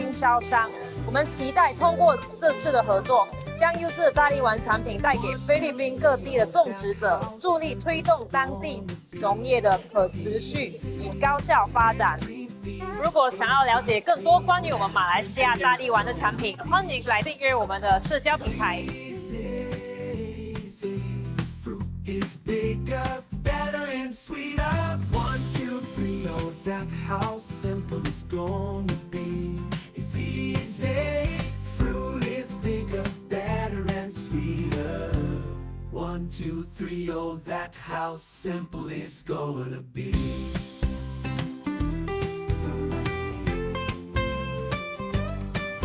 经销商。我们期待通过这次的合作，将优质的大力丸产品带给菲律宾各地的种植者，助力推动当地农业的可持续与高效发展。如果想要了解更多关于我们马来西亚大力丸的产品，欢迎来订阅我们的社交平台。Is bigger, better and sweeter. 1, 2, 3, oh, that's how simple it's gonna be. It's easy. Fruit is bigger, better and sweeter. 1, 2, 3, oh, that's how simple it's gonna be.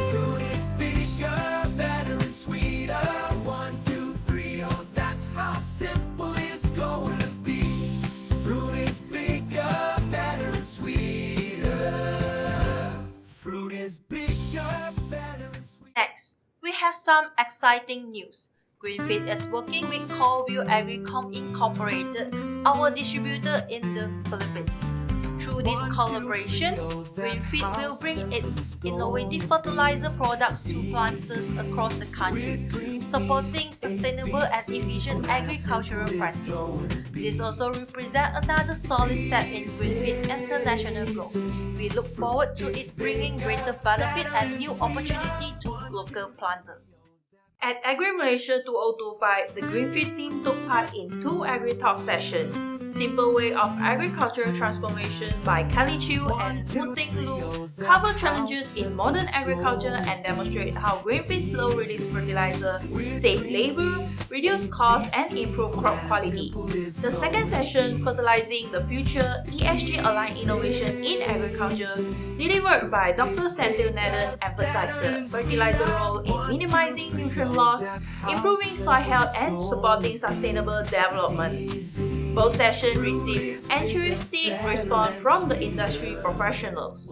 Fruit is bigger, better and sweeter. 1, 2, 3, oh, that's how simple. Next, we have some exciting news. Greenfeed is working with 𝗿𝗲𝘂𝗽𝗋𝗶, our distributor in the Philippines. Through this collaboration, Greenfeed will bring its innovative fertilizer products to planters across the country, supporting sustainable and efficient agricultural practice. This also represents another solid step in Greenfeed international growth. We look forward to it bringing greater benefit and new opportunity to local planters. At Agri Malaysia 2025, the Greenfeed team took part in 2 AgriTalk sessions. Simple Way of Agricultural Transformation by 𝗂𝗲𝘂𝗃𝗃 and 𝗃𝗃𝗃𝗃 cover challenges in modern agriculture and demonstrate how Greenfeed's low-release fertilizer save labor, reduce costs, and improve crop quality. The second session, Fertilizing the Future, ESG-aligned innovation in agriculture, delivered by Dr. 𝗿𝗲𝘂𝗃𝗃, emphasized the fertilizer role in minimizing nutrient loss, improving soil health, and supporting sustainable development. Both sessions received enthusiastic response from the industry professionals.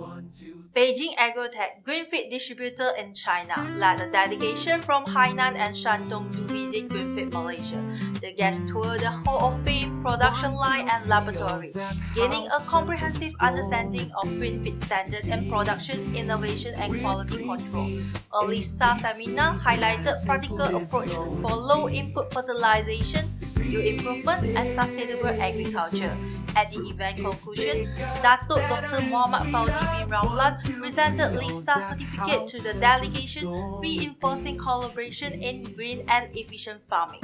Beijing Agrotech, Greenfeed distributor in China, led a delegation from Hainan and Shandong to visit Greenfeed Malaysia. The guests toured the 𝗿𝗲𝗂𝗂𝗃𝗃 production line and laboratory, gaining a comprehensive understanding of Greenfeed standard and production, innovation and quality control. 𝗿𝗲𝗀𝗂𝗃 seminar highlighted practical approach for low input fertilization, yield improvement and sustainable agriculture. At the event conclusion, Datuk Dr. 𝗿𝗲𝗂𝘂𝗶𝘴 presented LISA certificate to the delegation, reinforcing collaboration in green and efficient farming.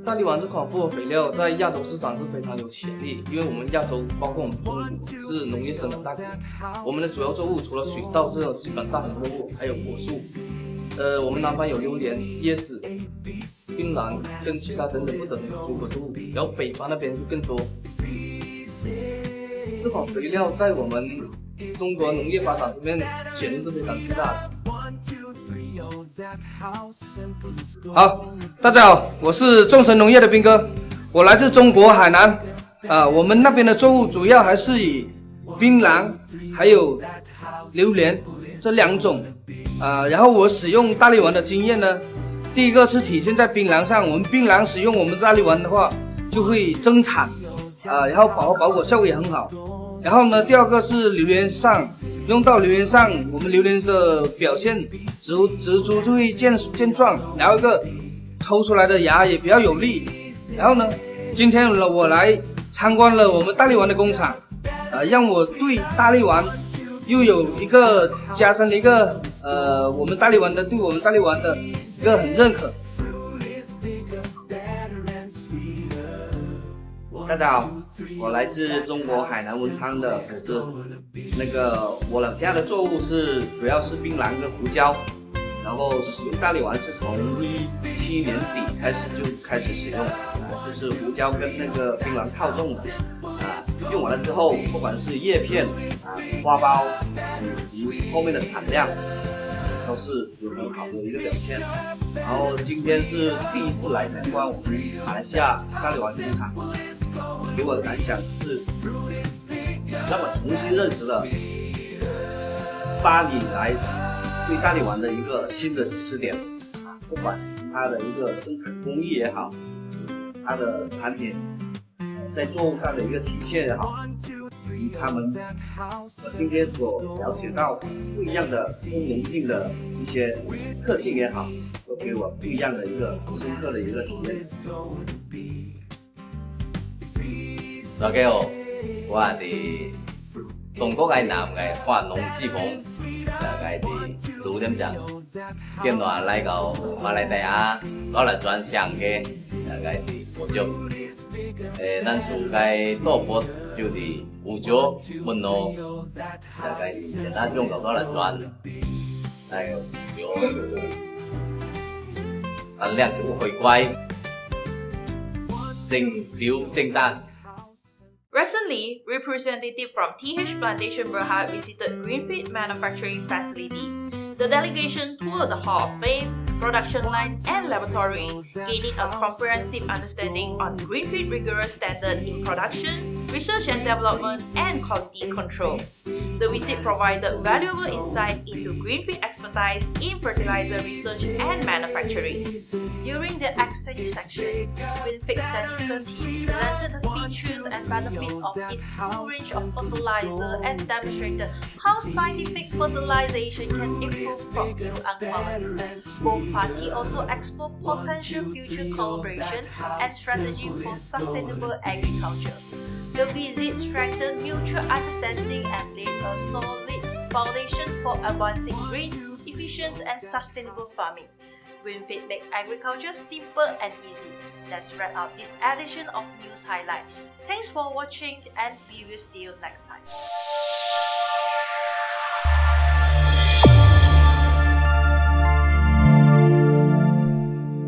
大力丸这款复合肥料在亚洲市场是非常有潜力，因为我们亚洲包括我们中国是农业生产大国，我们的主要作物除了水稻这种基本大棚作物，还有果树。我们南方有榴莲、椰子、槟榔跟其他等等不同的水果作物，然后北方那边就更多。这款肥料在我们中国农业发展这边潜力是非常巨大的。好，大家好，我是众神农业的斌哥，我来自中国海南。我们那边的作物主要还是以槟榔还有榴莲这两种。然后我使用大力丸的经验呢，第一个是体现在槟榔上，我们槟榔使用我们大力丸的话，就会增产，然后保果效果也很好。然后呢，第二个是榴莲上，用到榴莲上，我们榴莲的表现植株就会健壮，然后一个抽出来的芽也比较有力。然后呢，今天我来参观了我们大力丸的工厂，让我对大力丸又有一个加深了一个我们大力丸的对我们大力丸的一个很认可。大家好，我来自中国海南文昌的果子。我老家的作物主要是槟榔跟胡椒，然后使用大力丸是从2017年底开始使用，就是胡椒跟槟榔套种的，用完了之后，不管是叶片、花苞以及后面的产量，都是有很好的一个表现。然后今天是第一次来参观我们马来西亚大力丸工厂，给我的感想是让我重新认识了8年来对大力丸的一个新的知识点，不管它的一个生产工艺也好，它的产品在作物上的一个体现也好，以及他们今天所了解到不一样的功能性的一些特性也好，都给我不一样的一个深刻的一个体验。大家好，我是中国嘅南嘅化農之王，係𝗿𝗲𝗂𝘂𝗂𝗂𝗂𝗂𝗂𝗂𝗂 今年來到馬來西亞攞嚟轉向嘅𝗿𝗲𝗂𝗂𝗂𝗂𝗂 咱屬嘅𝗿𝗲𝗂𝗂𝗂 就是𝗿𝗲𝗂𝗂𝗂𝗂𝗂 簡單用到攞嚟轉，能量就會乖，正單。Recently, representatives from TH Plantation Berhad visited Greenfeed manufacturing facility. The delegation toured the Hall of Fame, production line, and laboratory, gaining a comprehensive understanding on Greenfeed rigorous standard in production, research and development, and quality control. The visit provided valuable insight into Greenfeed expertise in fertilizer research and manufacturing. During the exchange section, Greenfeed's technical team presented the features and benefits of its full range of fertilizer and demonstrated how scientific fertilization can improve crop yield and quality. Both parties also explored potential future collaboration and strategy for sustainable agriculture. The visit strengthened mutual understanding and laid a solid foundation for advancing green, efficient, and sustainable farming. Greenfeed make agriculture simple and easy. Let's wrap up this edition of News Highlight. Thanks for watching and we will see you next time.